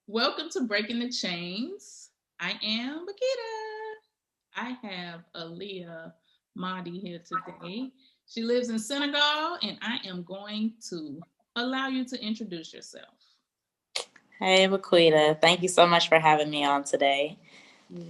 Welcome to Breaking the Chains. I am Bakita. I have Aliyah Mahdi here today. She lives in Senegal, and I am going to allow you to introduce yourself. Hey, Laquita. Thank you so much for having me on today. Yeah.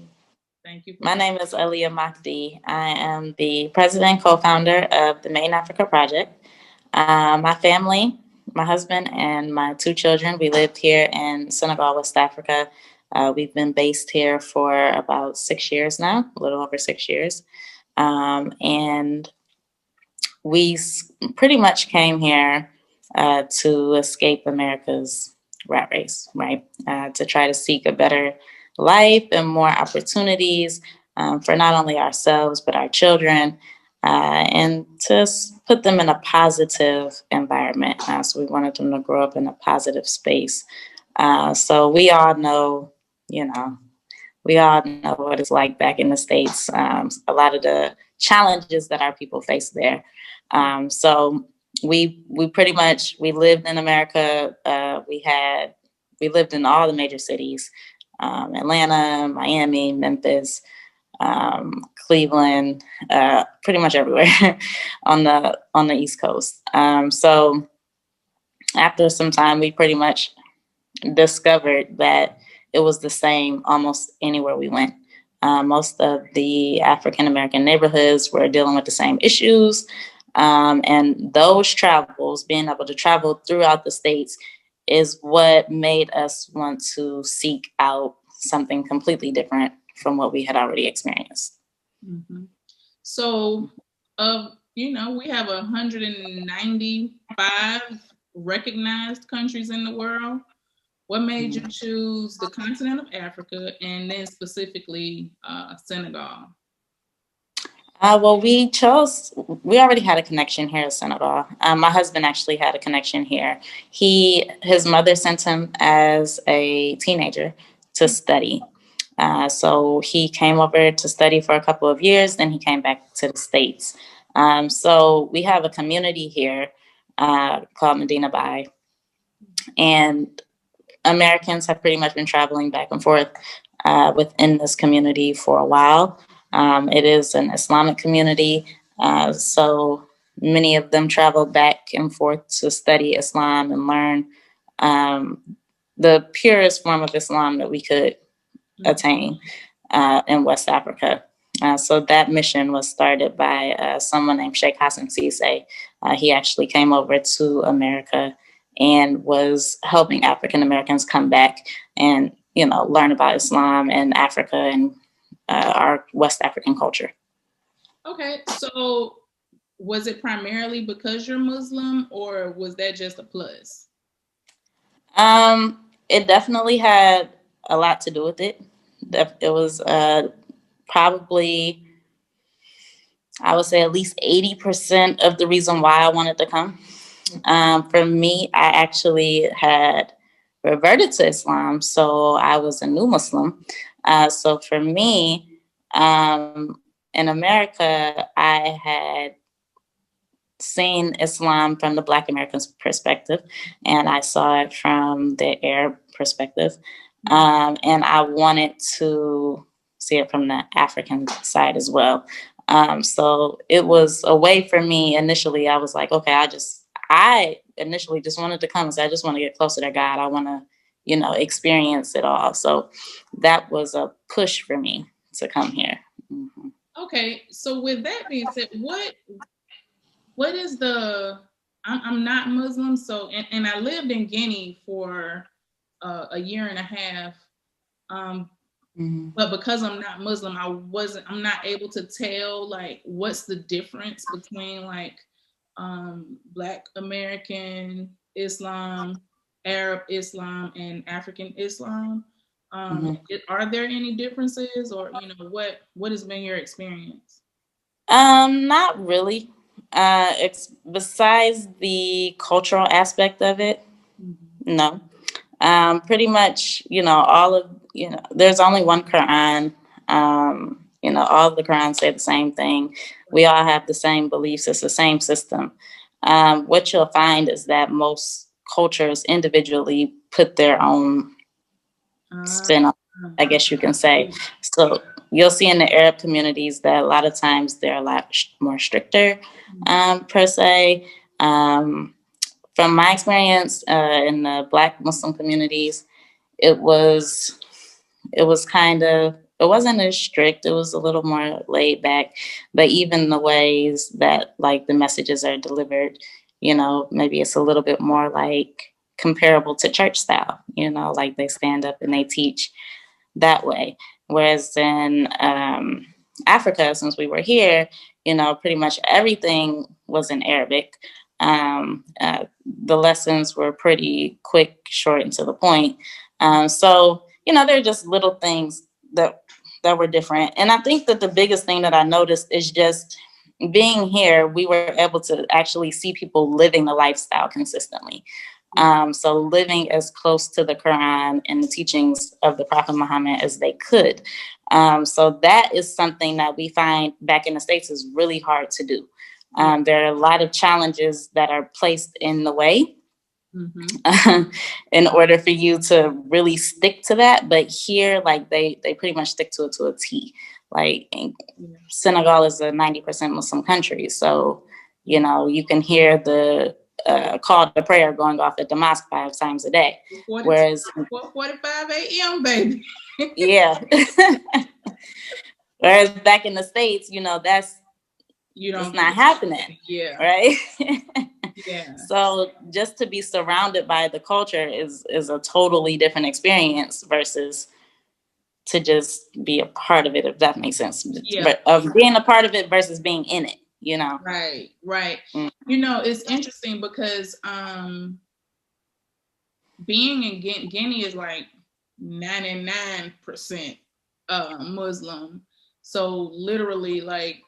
Thank you for My coming. name is Aliyah Mahdi. I am the president and co-founder of the Main Africa Project. My family, my husband, and my two children, we lived here in Senegal, West Africa. We've been based here for about 6 years now, a little over 6 years. And pretty much came here to escape America's rat race, right? To try to seek a better life and more opportunities for not only ourselves, but our children, and to put them in a positive environment. So we wanted them to grow up in a positive space. So we all know what it's like back in the States, a lot of the challenges that our people face there. So we pretty much we lived in America. We lived in all the major cities, Atlanta, Miami, Memphis, Cleveland, pretty much everywhere on the East Coast. So after some time, we pretty much discovered that it was the same almost anywhere we went. Most of the African American neighborhoods were dealing with the same issues. And those travels, being able to travel throughout the states, is what made us want to seek out something completely different from what we had already experienced. Mm-hmm. So, we have 195 recognized countries in the world. What made you choose the continent of Africa and then specifically Senegal? We already had a connection here in Senegal. My husband actually had a connection here. His mother sent him as a teenager to study. So he came over to study for a couple of years, then he came back to the States. So we have a community here called Medina Bay, and Americans have pretty much been traveling back and forth within this community for a while. It is an Islamic community, so many of them travel back and forth to study Islam and learn um, the purest form of Islam that we could attain in West Africa. So that mission was started by someone named Sheikh Hassan Sise. He actually came over to America and was helping African Americans come back and learn about Islam and Africa and our West African culture. Okay, so was it primarily because you're Muslim or was that just a plus? It definitely had a lot to do with it. It was probably, I would say, at least 80% of the reason why I wanted to come. For me, I actually had reverted to Islam, so I was a new Muslim. So for me, in America, I had seen Islam from the Black American perspective, and I saw it from the Arab perspective. And I wanted to see it from the African side as well. So it was a way for me initially. I was like, okay, I initially just wanted to come and say, I just want to get closer to God. I want to, experience it all. So that was a push for me to come here. Mm-hmm. Okay, so with that being said, what is the I'm not Muslim, so and I lived in Guinea for a year and a half. Um, Mm-hmm. but because I'm not Muslim, I'm not able to tell like what's the difference between like Black American Islam, Arab Islam, and African Islam. Mm-hmm. Are there any differences, or what has been your experience? Not really. Besides the cultural aspect of it, Mhm. no. Pretty much, there's only one Quran. All the Qurans say the same thing. We all have the same beliefs. It's the same system. What you'll find is that most cultures individually put their own spin off, I guess you can say. So you'll see in the Arab communities that a lot of times they're a lot more stricter, per se. From my experience in the Black Muslim communities, it was kind of, it wasn't as strict. It was a little more laid back, but even the ways that like the messages are delivered, you know, maybe it's a little bit more like comparable to church style, you know, like they stand up and they teach that way. Whereas in Africa, since we were here, you know, pretty much everything was in Arabic. The lessons were pretty quick, short, and to the point. So, you know, they're just little things that were different. And I think that the biggest thing that I noticed is just being here, we were able to actually see people living the lifestyle consistently. So living as close to the Quran and the teachings of the Prophet Muhammad as they could. So that is something that we find back in the States is really hard to do. There are a lot of challenges that are placed in the way in order for you to really stick to that. But here, like they pretty much stick to it to a T. Like Senegal is a 90% Muslim country. So, you know, you can hear the call to prayer going off at the mosque 5 times a day. Whereas 4:45 a.m., baby. Yeah. Whereas back in the States, you know, it's not happening. Yeah. Right. Yeah. So just to be surrounded by the culture is a totally different experience versus to just be a part of it, if that makes sense. Yeah. Of being a part of it versus being in it, you know. Right. You know, it's interesting because being in Guinea is like 99% Muslim. So literally, like,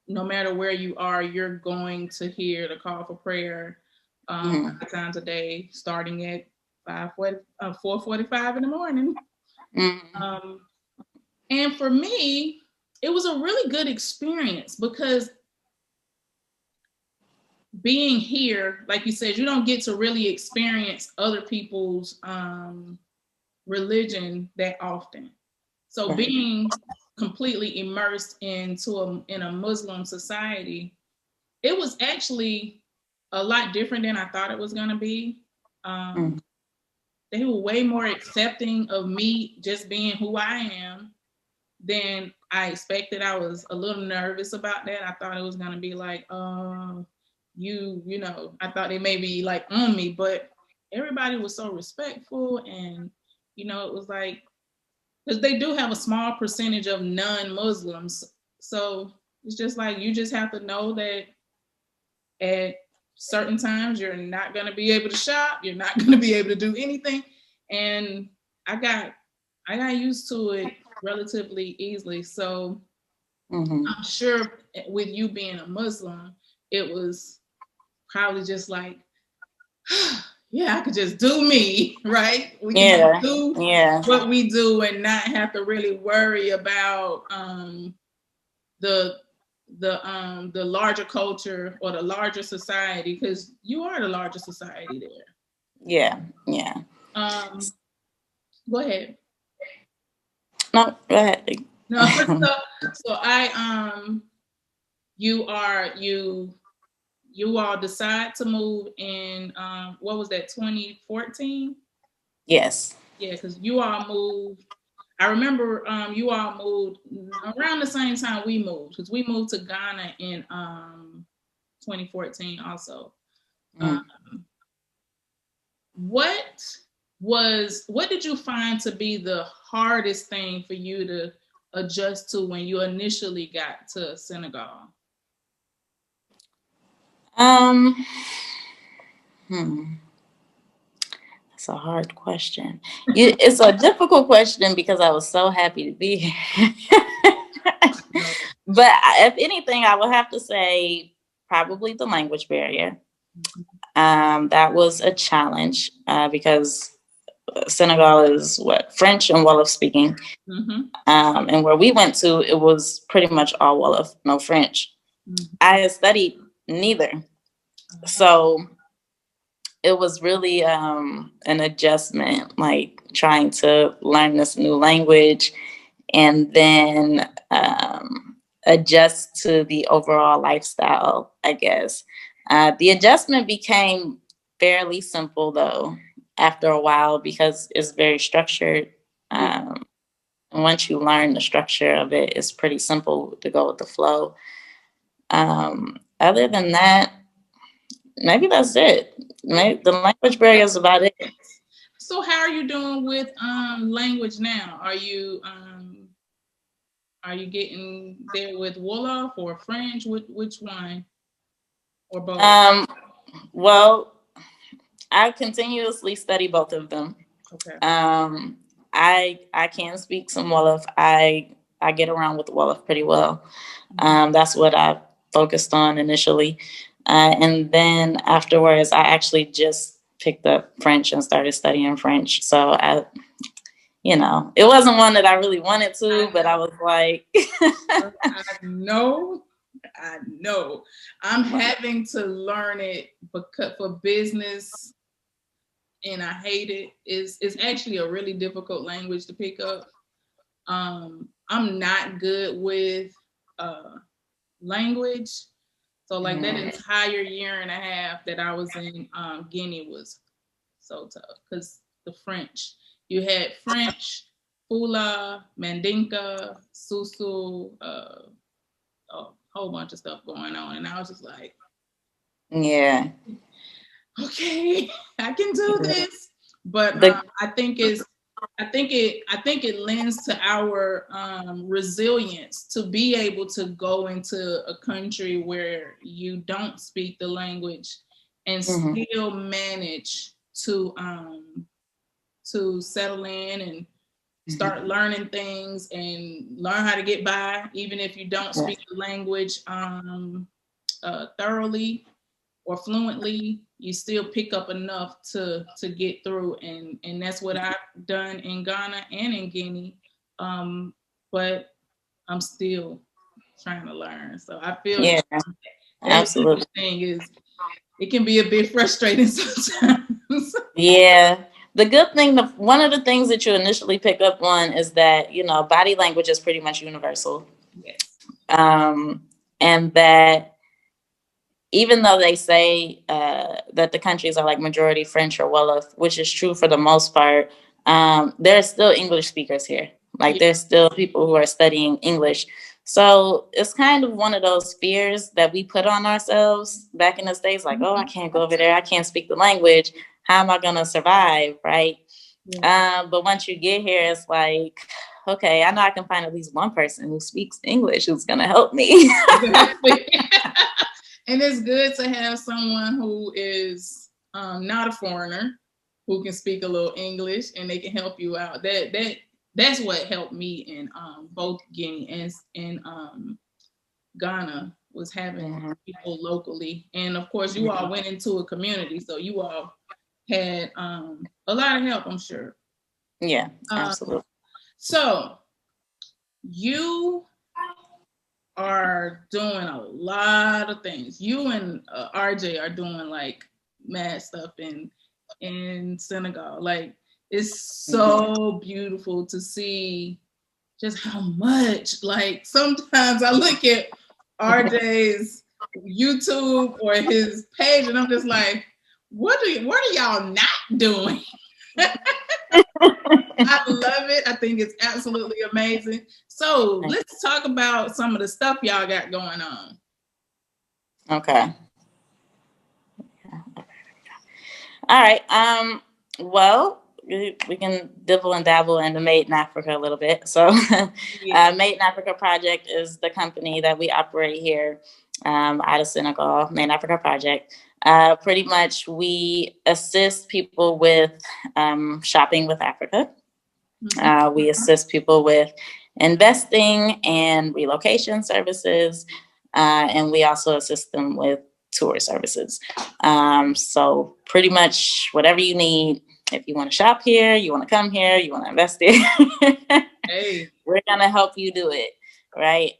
no matter where you are, you're going to hear the call for prayer 5 times a day, starting at 4:45 in the morning. And for me, it was a really good experience because being here, like you said, you don't get to really experience other people's religion that often. So being completely immersed in a Muslim society, it was actually a lot different than I thought it was going to be. They were way more accepting of me just being who I am than I expected. I was a little nervous about that. I thought it was going to be like, you know, I thought they may be like on me, but everybody was so respectful. And, you know, it was like, because they do have a small percentage of non-Muslims. So it's just like, you just have to know that at certain times you're not going to be able to shop. You're not going to be able to do anything. And I got used to it relatively easily. So I'm sure with you being a Muslim, it was probably just like, yeah, I could just do me, right? We can do what we do and not have to really worry about the larger culture or the larger society, because you are the larger society there. Yeah. Go ahead. No, go ahead. No, so you all decide to move in what was that, 2014? Yes. Yeah, because you all moved. I remember you all moved around the same time we moved, because we moved to Ghana in 2014 also. What did you find to be the hardest thing for you to adjust to when you initially got to Senegal? That's a hard question. It's a difficult question because I was so happy to be here. But if anything, I would have to say probably the language barrier. That was a challenge because Senegal is French and Wolof speaking. And where we went to, it was pretty much all Wolof, no French. I had studied neither. So it was really an adjustment, like trying to learn this new language and then adjust to the overall lifestyle, I guess. The adjustment became fairly simple, though, after a while, because it's very structured. Yeah. And once you learn the structure of it, it's pretty simple to go with the flow. Other than that, maybe that's it. Maybe the language barrier is about it. So how are you doing with language now? Are you getting there with Wolof or French? Which one or both? Um, well, I continuously study both of them. Okay. I can speak some Wolof. I get around with Wolof pretty well. That's what I focused on initially, and then afterwards, I actually just picked up French and started studying French. So it wasn't one that I really wanted to, but I was like, I know. I know. I'm having to learn it because for business, and I hate it. It's actually a really difficult language to pick up. I'm not good with language. So like that entire year and a half that I was in Guinea was so tough because the French. You had French, Fula, Mandinka, Susu, a whole bunch of stuff going on, and I was just like, yeah, okay, I can do this. But I think it lends to our resilience to be able to go into a country where you don't speak the language and still manage to settle in and start learning things and learn how to get by, even if you don't speak the language thoroughly or fluently. You still pick up enough to get through, and that's what I've done in Ghana and in Guinea. But I'm still trying to learn, so I feel yeah, that absolutely. thing is it can be a bit frustrating sometimes. Yeah. The good thing, one of the things that you initially pick up on is that, body language is pretty much universal. Yes. And that even though they say that the countries are like majority French or Wolof, which is true for the most part, there's still English speakers here. Like Yeah. there's still people who are studying English. So it's kind of one of those fears that we put on ourselves back in the States, like, oh, I can't go over there. I can't speak the language. How am I going to survive? Right. Yeah. But once you get here, it's like, okay, I know I can find at least one person who speaks English who's going to help me. Exactly. And it's good to have someone who is not a foreigner who can speak a little English and they can help you out. That's what helped me in both Guinea and Ghana was having people locally. And of course, you all went into a community, so you all had a lot of help, I'm sure. Yeah, absolutely. So you are doing a lot of things. You and RJ are doing like mad stuff in Senegal. Like it's so beautiful to see just how much. Like sometimes I look at RJ's YouTube or his page and I'm just like, what are y'all not doing? I love it. I think it's absolutely amazing. So let's talk about some of the stuff y'all got going on. Okay. All right. Well, we can dibble and dabble in the Made in Africa a little bit. So, Made in Africa Project is the company that we operate here out of Senegal. Made in Africa Project. Pretty much, we assist people with shopping with Africa. We assist people with investing and relocation services, and we also assist them with tour services. So pretty much whatever you need, if you want to shop here, you want to come here, you want to invest here, we're gonna help you do it, right?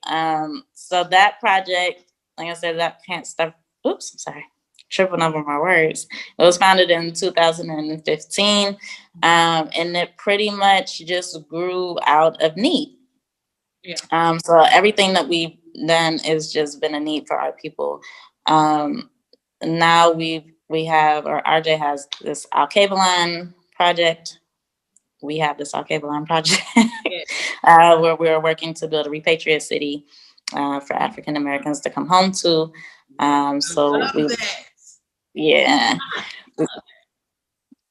So that project, like I said, that can't stop. Oops, sorry. tripping over my words. It was founded in 2015, and it pretty much just grew out of need. Yeah. So everything that we've done has just been a need for our people. Now we have, or RJ has this Al-Kabalan project. We have this Al-Kabalan project where we're working to build a repatriate city for African Americans to come home to. So yeah,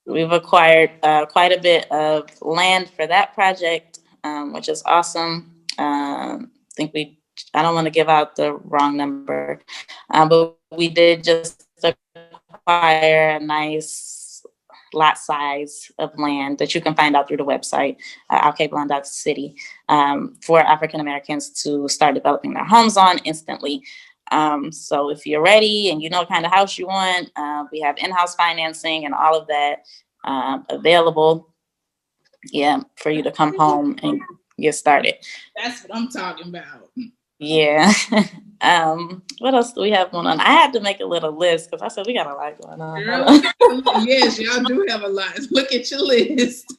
we've acquired quite a bit of land for that project, which is awesome. I don't want to give out the wrong number, but we did just acquire a nice lot size of land that you can find out through the website, alkabalon.city, for African Americans to start developing their homes on instantly. So if you're ready and you know what kind of house you want, we have in-house financing and all of that available, for you to come home and get started. That's what I'm talking about. Yeah. What else do we have going on? I had to make a little list because I said we got a lot going on. Girl, yes, y'all do have a lot. Look at your list.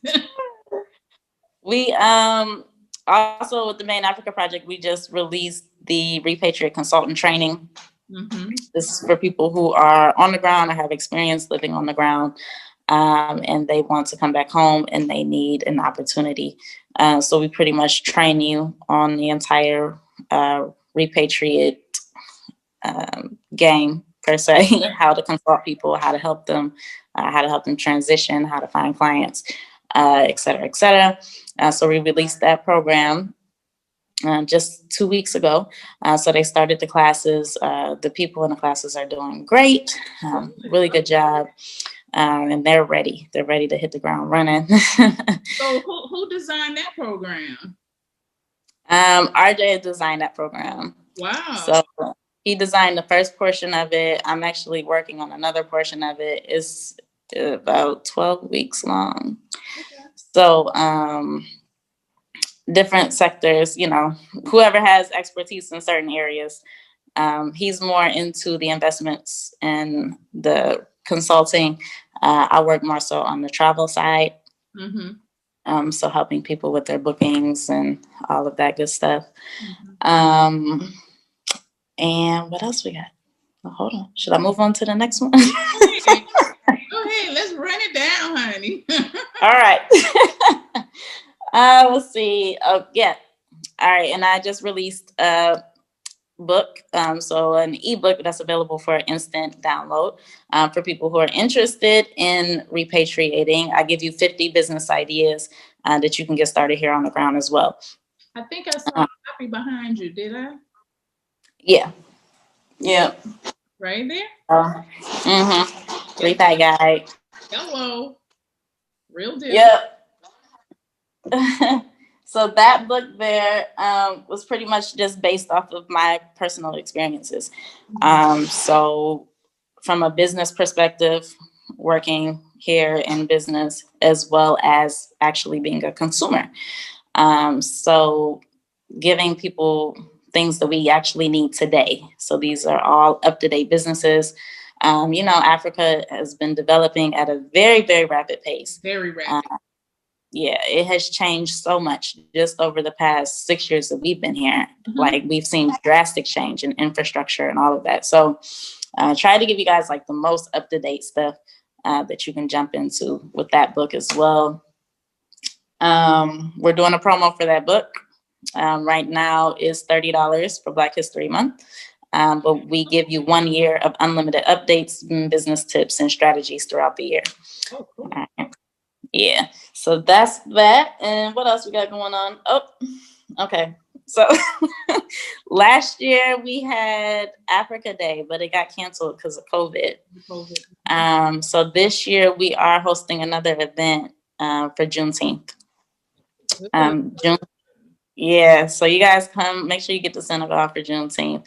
We also, with the Main Africa Project, we just released the Repatriate Consultant Training. Mm-hmm. This is for people who are on the ground or have experience living on the ground, and they want to come back home and they need an opportunity. So we pretty much train you on the entire repatriate game, per se, how to consult people, how to help them transition, how to find clients, et cetera, et cetera. So we released that program just 2 weeks ago. So they started the classes. The people in the classes are doing great. Really good job. And they're ready. They're ready to hit the ground running. So who designed that program? RJ designed that program. Wow. So he designed the first portion of it. I'm actually working on another portion of it. It's about 12 weeks long. Okay. So different sectors, whoever has expertise in certain areas. He's more into the investments and the consulting. I work more so on the travel side. Mm-hmm. So helping people with their bookings and all of that good stuff. Mm-hmm. And what else we got? Oh, hold on. Should I move on to the next one? Go ahead. Let's run it down, honey. All right. Let's see. Oh, yeah. All right. And I just released a book. So an ebook that's available for instant download for people who are interested in repatriating. I give you 50 business ideas that you can get started here on the ground as well. I think I saw a copy behind you. Did I? Yeah. Yeah. Right there? Mm-hmm. Repack guide. Hello. Real deal. Yep. So that book there was pretty much just based off of my personal experiences. So from a business perspective, working here in business, as well as actually being a consumer. So giving people things that we actually need today. So these are all up-to-date businesses. Africa has been developing at a very, very rapid pace. Very rapid. Yeah, it has changed so much just over the past 6 years that we've been here. Mm-hmm. Like we've seen drastic change in infrastructure and all of that. So try to give you guys like the most up-to-date stuff that you can jump into with that book as well. We're doing a promo for that book. Right now is $30 for Black History Month. But we give you 1 year of unlimited updates, business tips, and strategies throughout the year. Oh, cool. Yeah, so that's that. And what else we got going on? Oh, okay. So last year we had Africa Day, but it got canceled because of COVID. So this year we are hosting another event for Juneteenth. Yeah, so you guys come, make sure you get to Senegal for Juneteenth,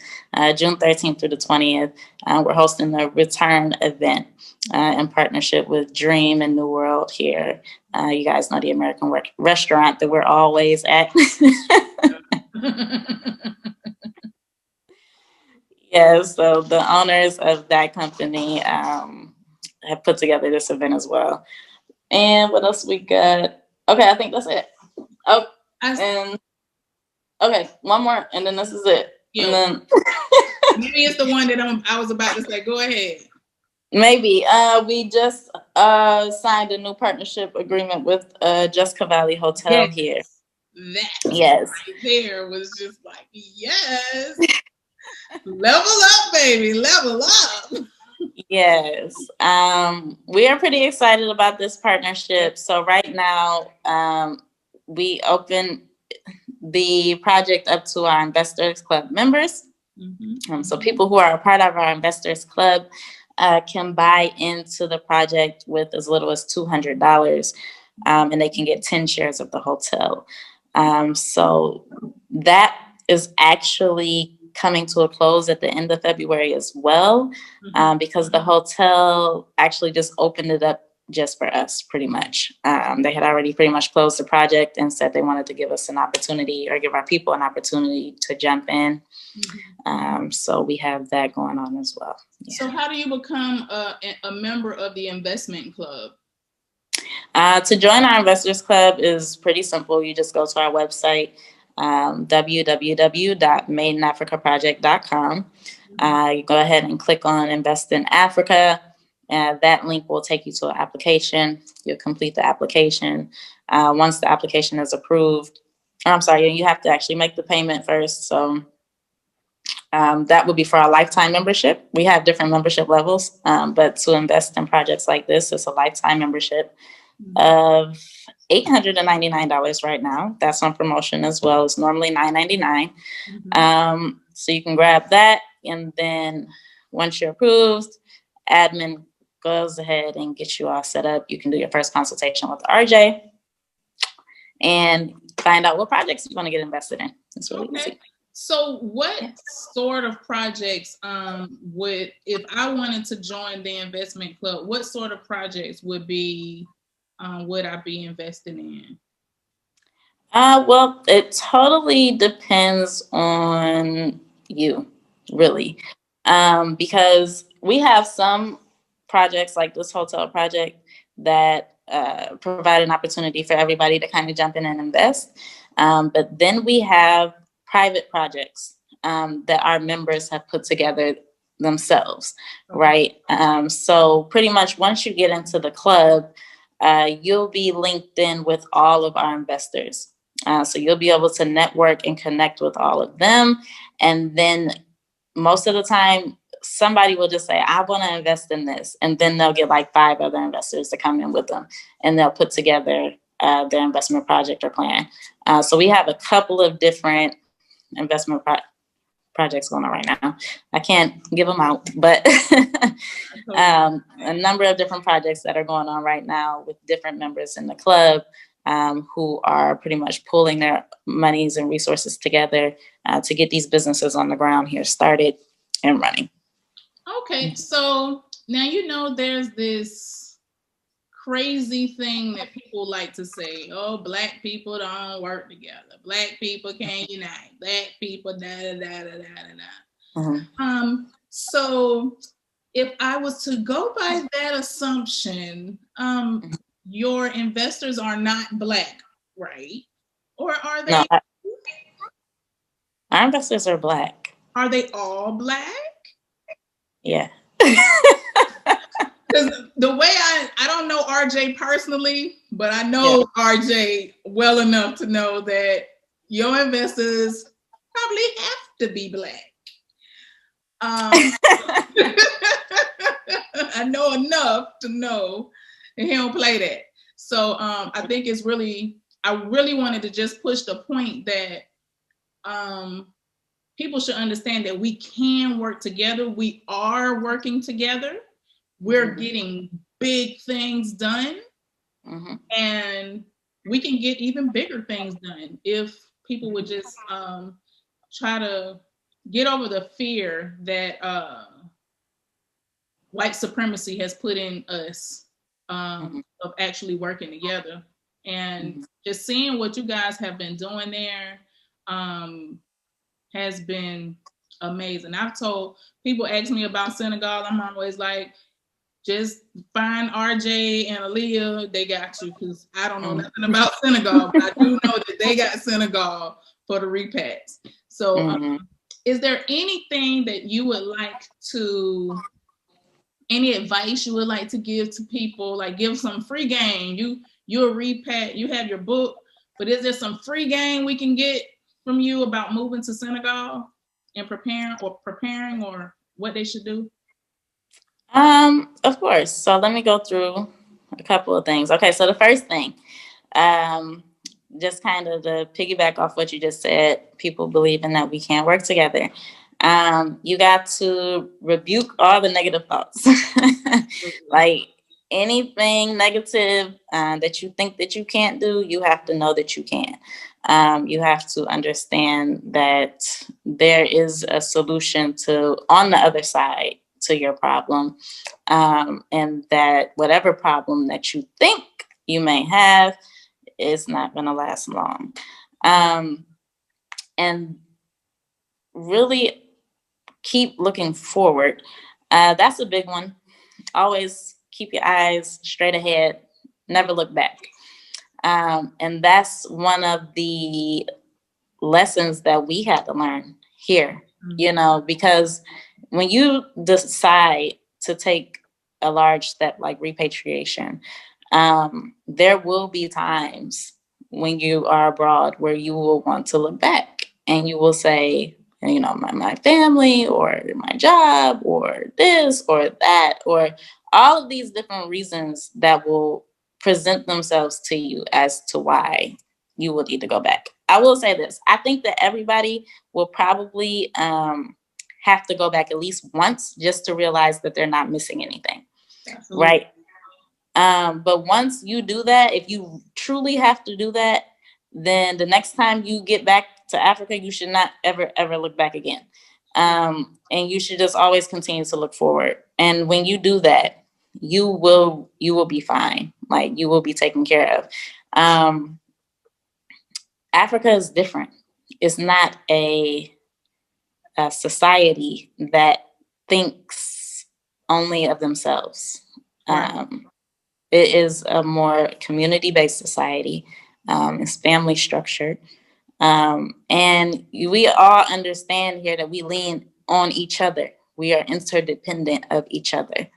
June 13th through the 20th. We're hosting a return event in partnership with Dream and New World here. You guys know the American restaurant that we're always at. Yeah, so the owners of that company have put together this event as well. And what else we got? Okay, I think that's it. Oh, and okay, one more, and then this is it. Yeah. And then maybe it's the one that I was about to say. Go ahead. Maybe. We just signed a new partnership agreement with Just Cavalli Hotel here. That yes. right there was just like, yes. Level up, baby. Level up. Yes. We are pretty excited about this partnership. So right now, we open the project up to our Investors Club members. Mm-hmm. So people who are a part of our Investors Club can buy into the project with as little as $200, and they can get 10 shares of the hotel. So that is actually coming to a close at the end of February as well, because the hotel actually just opened it up just for us, pretty much. They had already pretty much closed the project and said they wanted to give us an opportunity, or give our people an opportunity to jump in. So we have that going on as well. Yeah. So how do you become a member of the investment club? To join our Investors Club is pretty simple. You just go to our website, www.madeinafricaproject.com. You go ahead and click on Invest in Africa. That link will take you to an application. You'll complete the application. Once the application is approved, you have to actually make the payment first. So that would be for our lifetime membership. We have different membership levels, but to invest in projects like this, it's a lifetime membership of $899 right now. That's on promotion as well. It's normally $999. So you can grab that, and then once you're approved, admin goes ahead and gets you all set up. You can do your first consultation with RJ and find out what projects you want to get invested in. It's really easy. So what sort of projects would, if I wanted to join the investment club, what sort of projects would I be investing in? Well, it totally depends on you, really. Because we have some projects like this hotel project that provide an opportunity for everybody to kind of jump in and invest. But then we have private projects that our members have put together themselves, right? So pretty much once you get into the club, you'll be linked in with all of our investors. So you'll be able to network and connect with all of them. And then most of the time, somebody will just say, I want to invest in this. And then they'll get like 5 other investors to come in with them, and they'll put together their investment project or plan. So we have a couple of different investment projects going on right now. I can't give them out, but a number of different projects that are going on right now with different members in the club who are pretty much pulling their monies and resources together to get these businesses on the ground here started and running. Okay, so now there's this crazy thing that people like to say, oh, Black people don't work together. Black people can't unite. Black people, So if I was to go by that assumption, your investors are not Black, right? Or are they? No, our investors are Black. Are they all Black? Yeah. Because the way I don't know RJ personally, but I know RJ well enough to know that your investors probably have to be Black. I know enough to know that he don't play that. So I think I really wanted to just push the point that people should understand that we can work together. We are working together. We're getting big things done, and we can get even bigger things done if people would just try to get over the fear that white supremacy has put in us of actually working together. And just seeing what you guys have been doing there has been Amazing. I've told people ask me about Senegal. I'm always like, just find RJ and Aliyah. They got you, because I don't know nothing about Senegal, but I do know that they got Senegal for the repats. So, is there anything that you would like to, any advice you would like to give to people? Like, give some free game. You're a repat. You have your book, but is there some free game we can get from you about moving to Senegal and preparing or what they should do? Of course. So let me go through a couple of things. Okay, so the first thing, just kind of to piggyback off what you just said, people believing that we can't work together. You got to rebuke all the negative thoughts. Like anything negative that you think that you can't do, you have to know that you can. You have to understand that there is a solution to on the other side to your problem, and that whatever problem that you think you may have is not going to last long. And really keep looking forward. That's a big one. Always keep your eyes straight ahead, never look back. And that's one of the lessons that we had to learn here, you know, because when you decide to take a large step like repatriation, there will be times when you are abroad where you will want to look back and you will say, you know, my family or my job or this or that, or all of these different reasons that will present themselves to you as to why you will need to go back. I will say this. I think that everybody will probably have to go back at least once just to realize that they're not missing anything. Absolutely. Right. But once you do that, if you truly have to do that, then the next time you get back to Africa, you should not ever look back again. And you should just always continue to look forward. And when you do that, you will be fine. Like you will be taken care of. Africa is different. It's not a society that thinks only of themselves. Right. It is a more community-based society. It's family structured. And we all understand here that we lean on each other. We are interdependent of each other.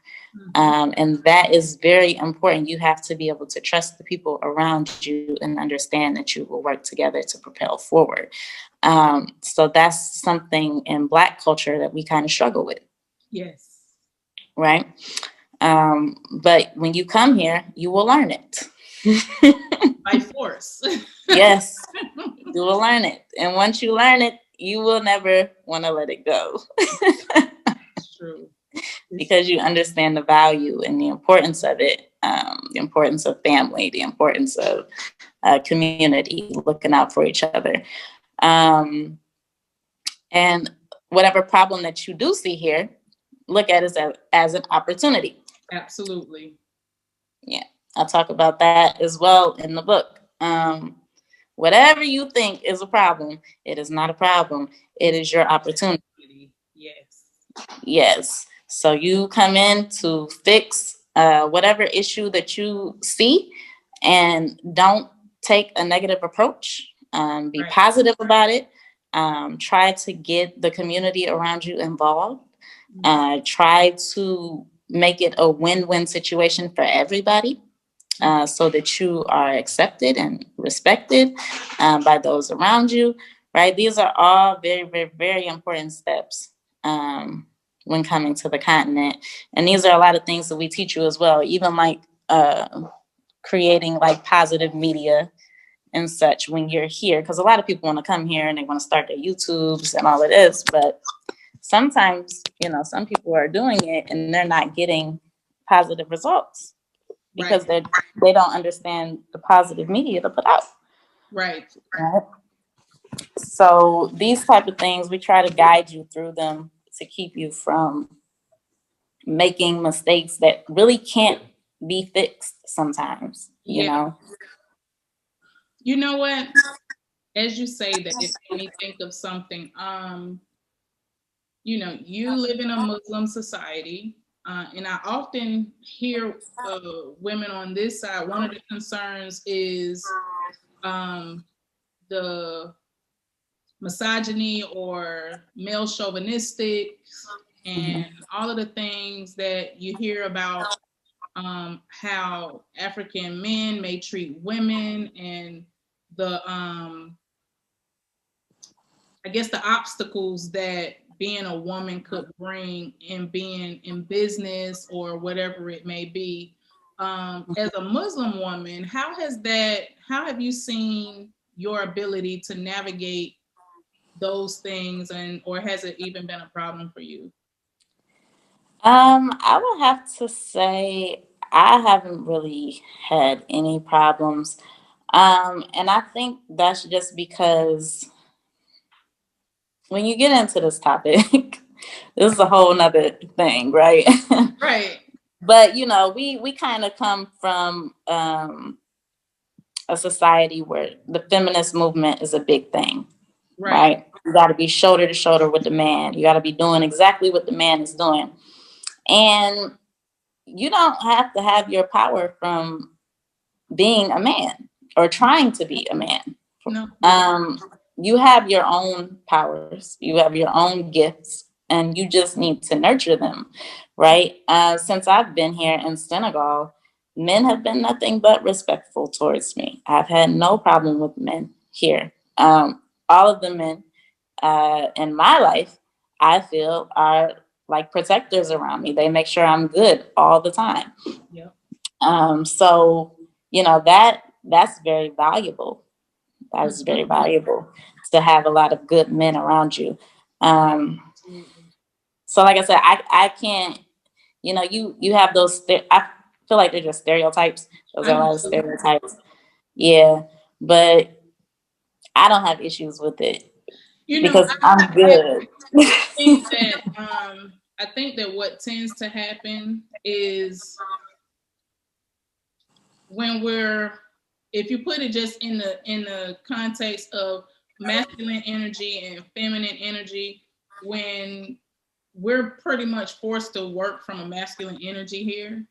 And that is very important. You have to be able to trust the people around you and understand that you will work together to propel forward. So that's something in Black culture that we kind of struggle with. Yes. Right? But when you come here, you will learn it. By force. Yes, you will learn it. And once you learn it, you will never want to let it go. It's true. Because you understand the value and the importance of it, the importance of family, the importance of community, looking out for each other. And whatever problem that you do see here, look at it as an opportunity. Absolutely. Yeah, I'll talk about that as well in the book. Whatever you think is a problem, it is not a problem. It is your opportunity. Yes. Yes. So you come in to fix whatever issue that you see, and don't take a negative approach. Be right. Positive about it. Try to get the community around you involved. Try to make it a win-win situation for everybody, so that you are accepted and respected by those around you. Right? These are all very, very, very important steps when coming to the continent. And these are a lot of things that we teach you as well, even like creating like positive media and such when you're here. Because a lot of people want to come here and they want to start their YouTubes and all of this. But sometimes, you know, some people are doing it and they're not getting positive results because right. they don't understand the positive media to put out. Right. Right. So these type of things, we try to guide you through them to keep you from making mistakes that really can't be fixed sometimes, you know? You know what? As you say that, it made me think of something. you live in a Muslim society, and I often hear women on this side. One of the concerns is um, the misogyny or male chauvinistic, and all of the things that you hear about how African men may treat women, and the I guess the obstacles that being a woman could bring in being in business or whatever it may be. As a Muslim woman, how have you seen your ability to navigate those things, and or has it even been a problem for you? I would have to say I haven't really had any problems. And I think that's just because when you get into this topic, this is a whole nother thing, right? Right, But we kind of come from a society where the feminist movement is a big thing, right, right? You got to be shoulder to shoulder with the man. You got to be doing exactly what the man is doing. And you don't have to have your power from being a man or trying to be a man. no, you don't. Um, you have your own powers, you have your own gifts, and you just need to nurture them, right? Since I've been here in Senegal, men have been nothing but respectful towards me. I've had no problem with men here. All of the men in my life, I feel, are like protectors around me. They make sure I'm good all the time. Yeah, So that's very valuable. That's very valuable to have a lot of good men around you. Um, absolutely. so like I said, I can't. You have those. I feel like they're just stereotypes. Those I are a do lot of too. stereotypes. Yeah, but I don't have issues with it because I'm I good. think that I think that what tends to happen is when we're, if you put it just in the context of masculine energy and feminine energy, when we're pretty much forced to work from a masculine energy here,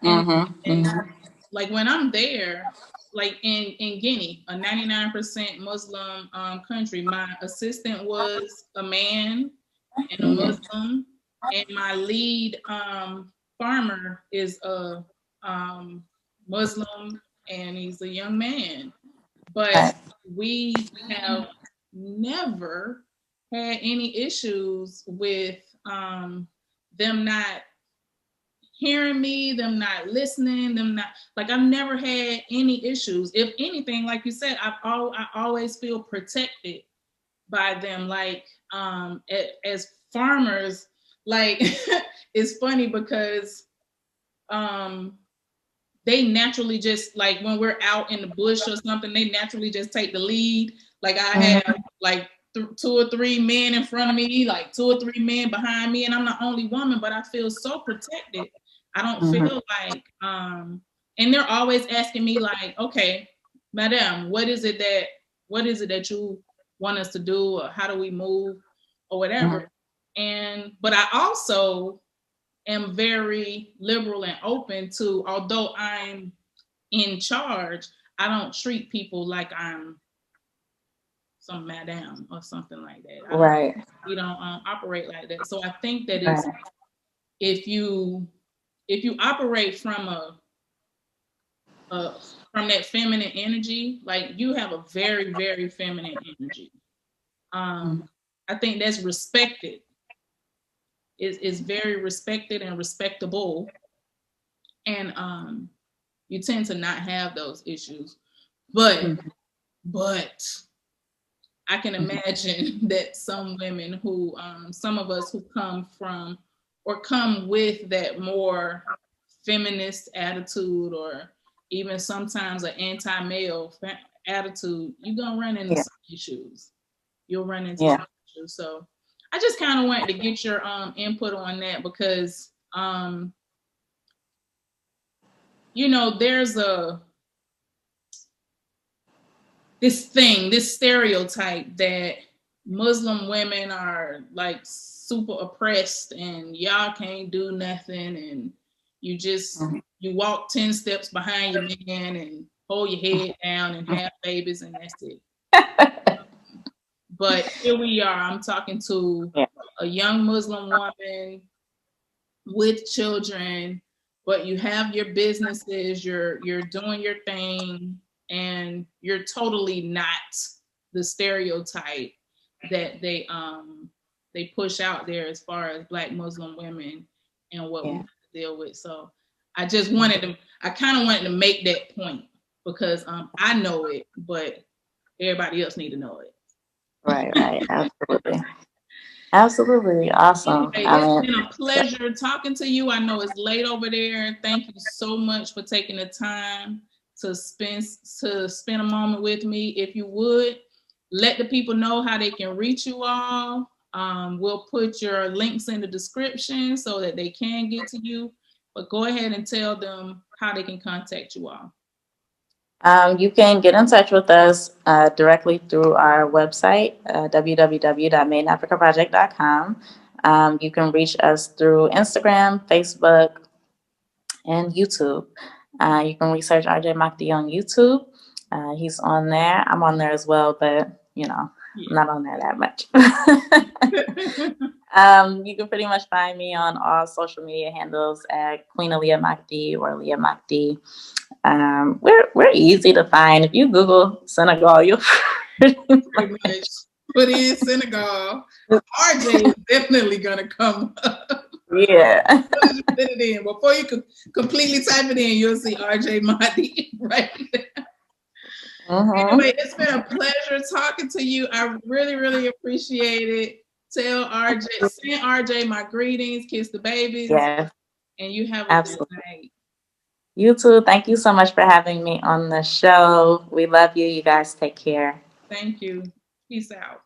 and and Mm-hmm. like when I'm there, like in Guinea, a 99% Muslim country, my assistant was a man and a Mm-hmm. Muslim, and my lead farmer is a Muslim, and he's a young man. But Right. we have never had any issues with them not hearing me, them not listening, them not, like, I've never had any issues. If anything, like you said, I always feel protected by them. Like as farmers, like it's funny because um they naturally just, like when we're out in the bush or something, they naturally just take the lead. Like I have like two or three men in front of me, like two or three men behind me, and I'm the only woman, but I feel so protected. I don't Mm-hmm. feel like and they're always asking me like, okay, madam, what is it that you want us to do, or how do we move or whatever. And but I also am very liberal and open to, although I'm in charge, I don't treat people like I'm some madam or something like that. I don't, Right. we don't operate like that. So I think that it's, Right. if you operate a from that feminine energy, like you have a very very feminine energy. Um, I think that's respected. Is very respected and respectable, and you tend to not have those issues. But Mhm. but I can imagine that some women who, some of us who come from or come with that more feminist attitude, or even sometimes an anti-male attitude, you're gonna run into Yeah. some issues. You'll run into Yeah. some issues. So I just kind of wanted to get your input on that, because there's a this stereotype that Muslim women are like super oppressed and y'all can't do nothing and you just Mhm. you walk 10 steps behind your man and hold your head down and have babies and that's it. But here we are. I'm talking to Yeah, a young Muslim woman with children, but you have your businesses, you're doing your thing, and you're totally not the stereotype that they push out there as far as Black Muslim women and what we yeah, have to deal with. So I kind of wanted to make that point because I know it, but everybody else need to know it. right, right, absolutely, absolutely, awesome. Anyway, I it's mean, been a pleasure talking to you. I know it's late over there. Thank you so much for taking the time to spend a moment with me. If you would, let the people know how they can reach you all. We'll put your links in the description so that they can get to you. But go ahead and tell them how they can contact you all. you can get in touch with us directly through our website, www.madeinafricaproject.com. You can reach us through Instagram, Facebook, and YouTube. You can research RJ Mahdi on YouTube. He's on there. I'm on there as well, but I'm Yeah. not on there that much. You can pretty much find me on all social media handles at Queen Aliyah Mahdi or Aliyah Mahdi. We're easy to find. If you Google Senegal, you'll pretty Pretty much put in Senegal. RJ is definitely gonna come up. yeah. As soon as you put it in, before you can completely type it in, you'll see RJ Mahdi right there. Mm-hmm. Anyway, it's been a pleasure talking to you. I really, really appreciate it. Tell RJ, send RJ my greetings, kiss the babies, Yes, and you have a good absolutely. night. You too. Thank you so much for having me on the show. We love you. You guys take care. Thank you. Peace out.